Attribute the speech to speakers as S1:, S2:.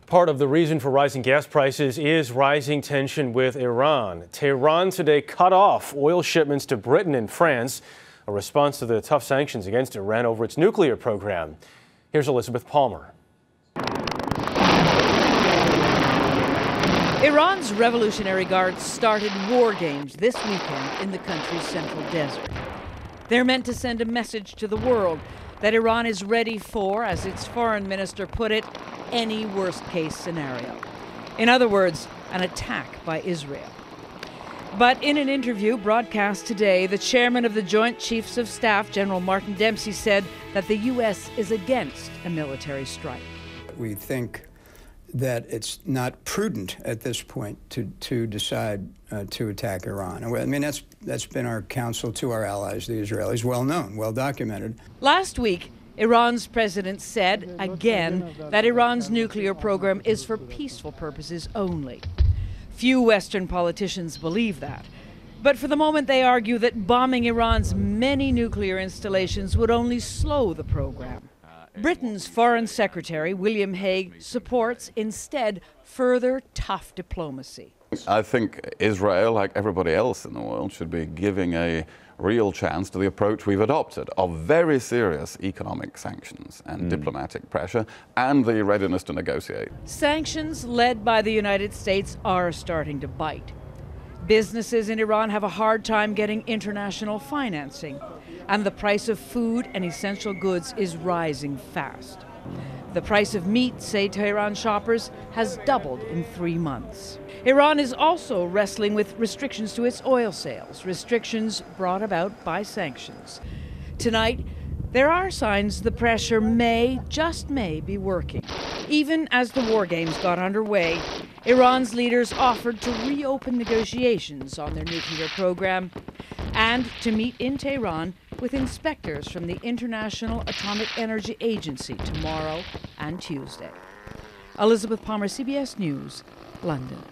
S1: Part of the reason for rising gas prices is rising tension with Iran. Tehran today cut off oil shipments to Britain and France, a response to the tough sanctions against Iran over its nuclear program. Here's Elizabeth Palmer.
S2: Iran's Revolutionary Guard started war games this weekend in the country's central desert. They're meant to send a message to the world that Iran is ready for, as its foreign minister put it, any worst-case scenario. In other words, an attack by Israel. But in an interview broadcast today, the chairman of the Joint Chiefs of Staff, General Martin Dempsey, said that the U.S. is against a military strike.
S3: We think that it's not prudent at this point to decide to attack Iran. I mean, that's been our counsel to our allies, the Israelis, well known, well documented.
S2: Last week, Iran's president said again that Iran's nuclear program is for peaceful purposes only. Few Western politicians believe that. But for the moment, they argue that bombing Iran's many nuclear installations would only slow the program. Britain's Foreign Secretary, William Hague, supports instead further tough diplomacy.
S4: I think Israel, like everybody else in the world, should be giving a real chance to the approach we've adopted of very serious economic sanctions and diplomatic pressure and the readiness to negotiate.
S2: Sanctions led by the United States are starting to bite. Businesses in Iran have a hard time getting international financing, and the price of food and essential goods is rising fast. The price of meat, say Tehran shoppers, has doubled in 3 months. Iran is also wrestling with restrictions to its oil sales, restrictions brought about by sanctions. Tonight, there are signs the pressure may, just may, be working. Even as the war games got underway, Iran's leaders offered to reopen negotiations on their nuclear program and to meet in Tehran with inspectors from the International Atomic Energy Agency tomorrow and Tuesday. Elizabeth Palmer, CBS News, London.